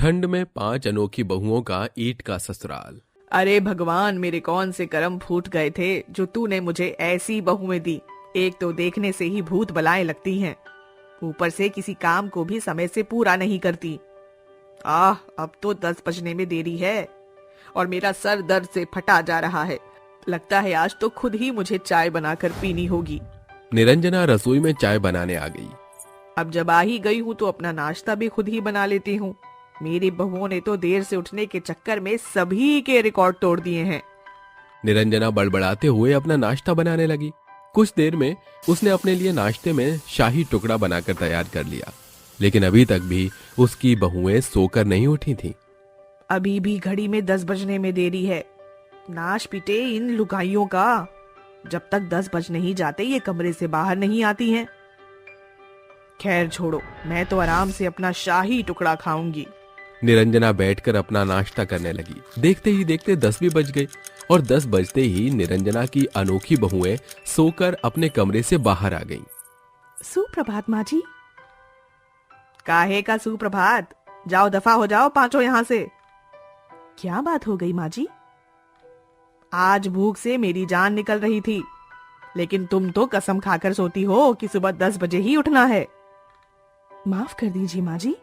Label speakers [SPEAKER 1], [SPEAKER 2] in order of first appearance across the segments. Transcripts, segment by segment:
[SPEAKER 1] ठंड में 5 अनोखी बहुओं का ईंट का ससुराल।
[SPEAKER 2] अरे भगवान, मेरे कौन से कर्म फूट गए थे जो तूने मुझे ऐसी बहुएं दी। एक तो देखने से ही भूत बलाएं लगती हैं, ऊपर से किसी काम को भी समय से पूरा नहीं करती। अब तो 10 बजने में देरी है और मेरा सर दर्द से फटा जा रहा है। लगता है आज तो खुद ही मुझे चाय बनाकर पीनी होगी।
[SPEAKER 1] निरंजना रसोई में चाय बनाने आ गई।
[SPEAKER 2] अब जब आ ही गई हूँ तो अपना नाश्ता भी खुद ही बना लेती हूँ। मेरी बहुओं ने तो देर से उठने के चक्कर में सभी के रिकॉर्ड तोड़ दिए हैं।
[SPEAKER 1] निरंजना बड़बड़ाते हुए अपना नाश्ता बनाने लगी। कुछ देर में उसने अपने लिए नाश्ते में शाही टुकड़ा बनाकर तैयार कर लिया, लेकिन अभी तक भी उसकी बहुएं सोकर नहीं उठी थीं।
[SPEAKER 2] अभी भी घड़ी में 10 बजने में देरी है। नाश पिटे इन लुगाइयों का। जब तक 10 बज नहीं जाते ये कमरे से बाहर नहीं आती हैं। खैर छोड़ो, मैं तो आराम से अपना शाही टुकड़ा खाऊंगी।
[SPEAKER 1] निरंजना बैठकर अपना नाश्ता करने लगी। देखते ही देखते 10 भी बज गए और 10 बजते ही निरंजना की अनोखी बहुएं सोकर अपने कमरे से बाहर आ गईं।
[SPEAKER 2] सुप्रभात माँ जी। काहे का सुप्रभात? जाओ दफा हो जाओ पांचों यहाँ से। क्या बात हो गई माँ जी? आज भूख से मेरी जान निकल रही थी, लेकिन तुम तो कसम खाकर सोती हो कि सुबह 10 बजे ही उठना है। माफ कर दीजिए माँ जी।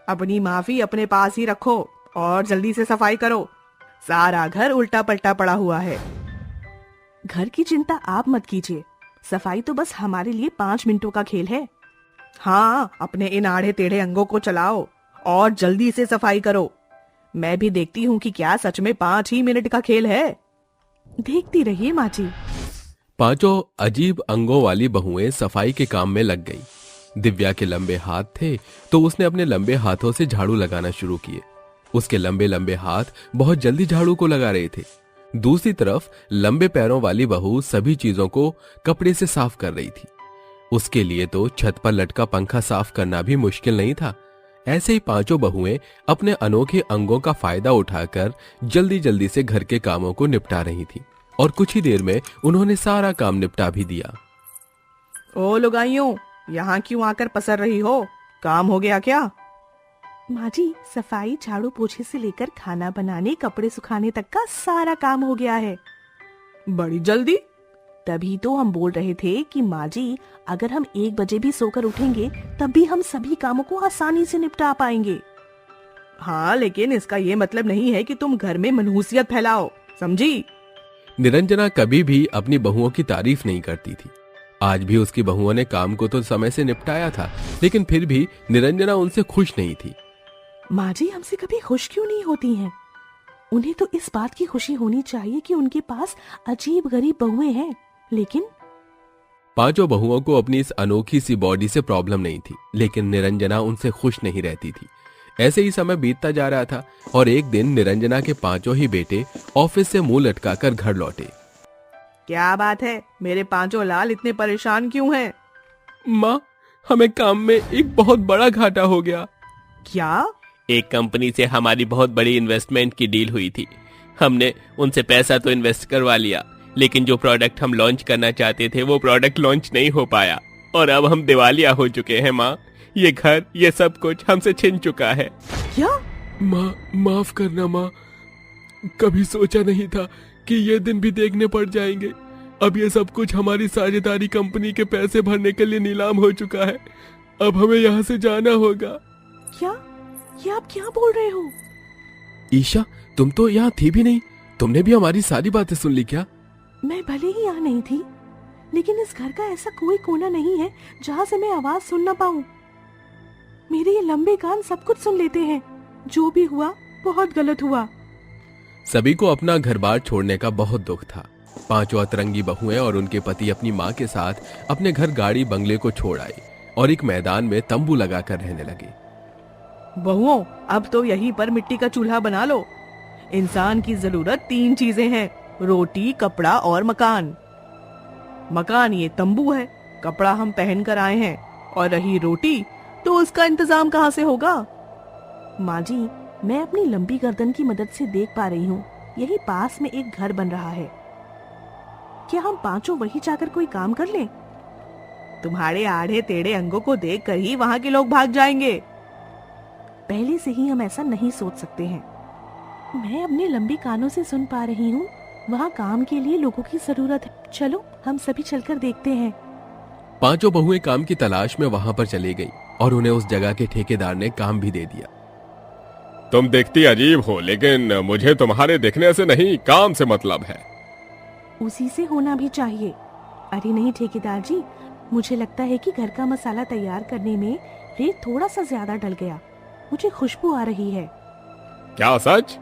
[SPEAKER 2] अपनी माफी अपने पास ही रखो और जल्दी से सफाई करो। सारा घर उल्टा पलटा पड़ा हुआ है। घर की चिंता आप मत कीजिए, सफाई तो बस हमारे लिए 5 मिनटों का खेल है। हाँ, अपने इन आड़े टेढ़े अंगों को चलाओ और जल्दी से सफाई करो। मैं भी देखती हूँ कि क्या सच में 5 ही मिनट का खेल है। देखती रहिए माँ जी।
[SPEAKER 1] पांचों अजीब अंगों वाली बहुएं सफाई के काम में लग गई। दिव्या के लंबे हाथ थे तो उसने अपने लंबे हाथों से झाड़ू लगाना शुरू किए। उसके लंबे लंबे हाथ बहुत जल्दी झाड़ू को लगा रहे थे। दूसरी तरफ लंबे पैरों वाली बहू सभी चीजों को कपड़े से साफ कर रही थी। उसके लिए तो छत पर लटका पंखा साफ करना भी मुश्किल नहीं था। ऐसे ही पांचों बहुएं अपने अनोखे अंगों का फायदा उठाकर जल्दी जल्दी से घर के कामों को निपटा रही थी और कुछ ही देर में उन्होंने सारा काम निपटा भी दिया।
[SPEAKER 2] ओ लुगाइयों, यहाँ क्यों आकर पसर रही हो? काम हो गया क्या? माँ जी, सफाई झाड़ू पोछे से लेकर खाना बनाने कपड़े सुखाने तक का सारा काम हो गया है। बड़ी जल्दी? तभी तो हम बोल रहे थे कि माँ जी, अगर हम 1 बजे भी सोकर उठेंगे तब भी हम सभी कामों को आसानी से निपटा पाएंगे। हाँ, लेकिन इसका ये मतलब नहीं है कि तुम घर में मनहूसियत फैलाओ, समझी?
[SPEAKER 1] निरंजना कभी भी अपनी बहुओं की तारीफ नहीं करती थी। आज भी उसकी बहुओं ने काम को तो समय से निपटाया था, लेकिन फिर भी निरंजना उनसे खुश नहीं थी।
[SPEAKER 2] माँ जी हमसे कभी खुश क्यों नहीं होती हैं? उन्हें तो इस बात की खुशी होनी चाहिए कि उनके पास अजीब गरीब बहुएं हैं, लेकिन
[SPEAKER 1] पांचों बहुओं को अपनी इस अनोखी सी बॉडी से प्रॉब्लम नहीं थी, लेकिन निरंजना उनसे खुश नहीं रहती थी। ऐसे ही समय बीतता जा रहा था और एक दिन निरंजना के पांचों ही बेटे ऑफिस से मुंह लटकाकर घर लौटे।
[SPEAKER 2] क्या बात है, मेरे पांचों लाल इतने परेशान क्यों हैं?
[SPEAKER 1] माँ, हमें काम में एक बहुत बड़ा घाटा हो गया।
[SPEAKER 2] क्या?
[SPEAKER 3] एक कंपनी से हमारी बहुत बड़ी इन्वेस्टमेंट की डील हुई थी। हमने उनसे पैसा तो इन्वेस्ट करवा लिया, लेकिन जो प्रोडक्ट हम लॉन्च करना चाहते थे वो प्रोडक्ट लॉन्च नहीं हो पाया और अब हम दिवालिया हो चुके हैं। माँ, ये घर, ये सब कुछ हमसे छिन चुका है।
[SPEAKER 2] क्या?
[SPEAKER 1] माँ, माफ करना माँ, कभी सोचा नहीं था कि ये दिन भी देखने पड़ जाएंगे। अब ये सब कुछ हमारी साझेदारी कंपनी के पैसे भरने के लिए नीलाम हो चुका है। अब हमें यहाँ से जाना होगा।
[SPEAKER 2] क्या? ये आप क्या बोल रहे हो?
[SPEAKER 1] ईशा, तुम तो यहाँ थी भी नहीं, तुमने भी हमारी सारी बातें सुन ली क्या?
[SPEAKER 2] मैं भले ही यहाँ नहीं थी, लेकिन इस घर का ऐसा कोई कोना नहीं है जहाँ से मैं आवाज सुन ना पाऊँ। मेरे ये लंबे कान सब कुछ सुन लेते हैं। जो भी हुआ बहुत गलत हुआ।
[SPEAKER 1] सभी को अपना घर बार छोड़ने का बहुत दुख था। पांचों अतरंगी बहुएं और उनके पति अपनी माँ के साथ अपने घर गाड़ी बंगले को छोड़ आए और एक मैदान में तंबू लगाकर रहने लगे।
[SPEAKER 2] बहुओं, अब तो यहीं पर मिट्टी का चूल्हा बना लो। इंसान की जरूरत 3 चीजें हैं, रोटी, कपड़ा और मकान। मकान ये तंबू है, कपड़ा हम पहन कर आए हैं, और रही रोटी तो उसका इंतजाम कहाँ से होगा? माँ जी, मैं अपनी लंबी गर्दन की मदद से देख पा रही हूँ, यही पास में एक घर बन रहा है। क्या हम पांचों वहीं जाकर कोई काम कर लें? तुम्हारे आड़े टेढ़े अंगों को देखकर ही वहाँ के लोग भाग जाएंगे। पहले से ही हम ऐसा नहीं सोच सकते हैं। मैं अपने लंबे कानों से सुन पा रही हूँ, वहाँ काम के लिए लोगों की जरूरत है। चलो हम सभी चलकर देखते हैं।
[SPEAKER 1] पांचों बहुएं काम की तलाश में वहां पर चली गई और उन्हें उस जगह के ठेकेदार ने काम भी दे दिया।
[SPEAKER 4] तुम दिखती अजीब हो, लेकिन मुझे तुम्हारे दिखने से नहीं, काम से मतलब है।
[SPEAKER 2] उसी से होना भी चाहिए। अरे नहीं ठेकेदार जी, मुझे लगता है कि घर का मसाला तैयार करने में रेत थोड़ा सा ज्यादा डल गया। मुझे खुशबू आ रही है।
[SPEAKER 4] क्या सच?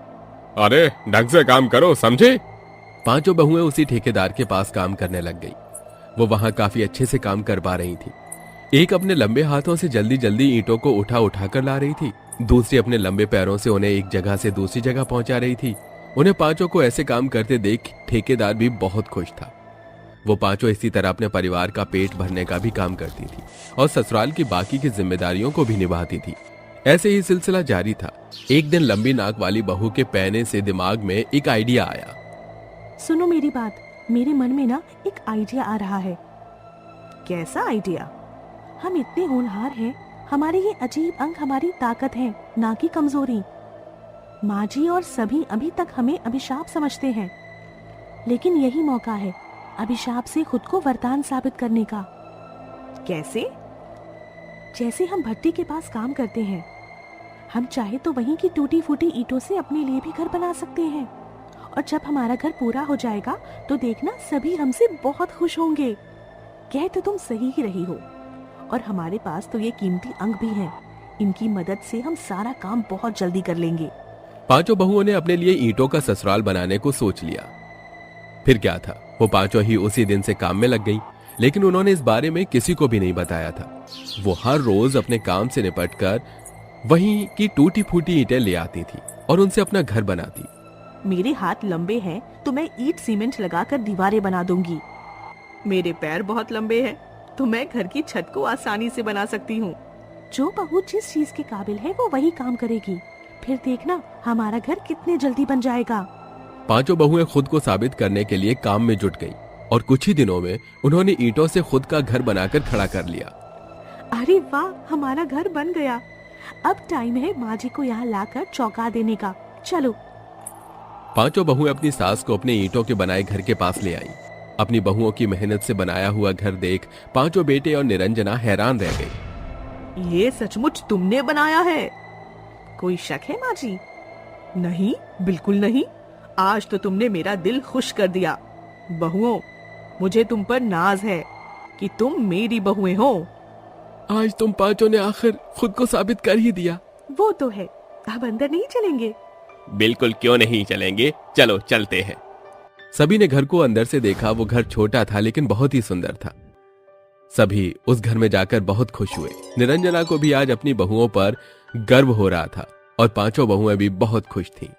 [SPEAKER 4] अरे ढंग से काम करो, समझे?
[SPEAKER 1] पांचों बहुएं उसी ठेकेदार के पास काम करने लग गई। वो वहां काफी अच्छे से काम कर पा रही थी। एक अपने लंबे हाथों से जल्दी जल्दी ईंटों को उठा उठा कर ला रही थी, दूसरी अपने लंबे पैरों से उन्हें एक जगह से दूसरी जगह पहुंचा रही थी। उन्हें पांचों को ऐसे काम करते देख ठेकेदार भी बहुत खुश था। वो पांचों इसी तरह अपने परिवार का पेट भरने का भी काम करती थी और ससुराल की बाकी की जिम्मेदारियों को भी निभाती थी। ऐसे ही सिलसिला जारी था। एक दिन लंबी नाक वाली बहू के पहने से दिमाग में एक आइडिया आया।
[SPEAKER 2] सुनो मेरी बात, मेरे मन में ना एक आइडिया आ रहा है। कैसा आइडिया? हम इतने होनहार हैं, हमारे ये अजीब अंग हमारी ताकत है, ना कि कमजोरी। माँ जी और सभी अभी तक हमें अभिशाप समझते हैं, लेकिन यही मौका है अभिशाप से खुद को वरदान साबित करने का। कैसे? जैसे हम भट्टी के पास काम करते हैं, हम चाहे तो वहीं की टूटी फूटी ईंटों से अपने लिए भी घर बना सकते हैं, और जब हमारा घर पूरा हो जाएगा तो देखना सभी हमसे बहुत खुश होंगे। कह तो तुम सही ही रही हो, और हमारे पास तो ये कीमती अंग भी हैं। इनकी मदद से हम सारा काम बहुत जल्दी कर लेंगे।
[SPEAKER 1] पांचों बहुओं ने अपने लिए ईंटों का ससुराल बनाने को सोच लिया। फिर क्या था, वो पांचों ही उसी दिन से काम में लग गई, लेकिन उन्होंने इस बारे में किसी को भी नहीं बताया था। वो हर रोज अपने काम से निपटकर वहीं की टूटी फूटी ईंटें ले आती थी और उनसे अपना घर बनाती।
[SPEAKER 2] मेरे हाथ लंबे हैं तो मैं ईंट सीमेंट लगाकर दीवारें बना दूंगी। मेरे पैर बहुत लंबे हैं तो मैं घर की छत को आसानी से बना सकती हूँ। जो बहू जिस चीज के काबिल है वो वही काम करेगी। फिर देखना हमारा घर कितने जल्दी बन जाएगा।
[SPEAKER 1] पांचों बहुएं खुद को साबित करने के लिए काम में जुट गईं और कुछ ही दिनों में उन्होंने ईंटों से खुद का घर बनाकर खड़ा कर लिया।
[SPEAKER 2] अरे वाह, हमारा घर बन गया। अब टाइम है माँ जी को यहाँ लाकर चौंका देने का। चलो।
[SPEAKER 1] पांचों बहुएं अपनी सास को अपने ईंटों के बनाए घर के पास ले आई। अपनी बहुओं की मेहनत से बनाया हुआ घर देख पांचों बेटे और निरंजना हैरान रह गई।
[SPEAKER 2] ये सचमुच तुमने बनाया है? कोई शक है माँ जी? नहीं, बिल्कुल नहीं। आज तो तुमने मेरा दिल खुश कर दिया। बहुओं, मुझे तुम पर नाज है कि तुम मेरी बहुएं हो।
[SPEAKER 1] आज तुम पांचों ने आखिर खुद को साबित कर ही दिया।
[SPEAKER 2] वो तो है। अब अंदर नहीं चलेंगे?
[SPEAKER 3] बिल्कुल क्यों नहीं चलेंगे, चलो चलते हैं।
[SPEAKER 1] सभी ने घर को अंदर से देखा। वो घर छोटा था लेकिन बहुत ही सुंदर था। सभी उस घर में जाकर बहुत खुश हुए। निरंजना को भी आज अपनी बहुओं पर गर्व हो रहा था और पांचों बहुएं भी बहुत खुश थीं।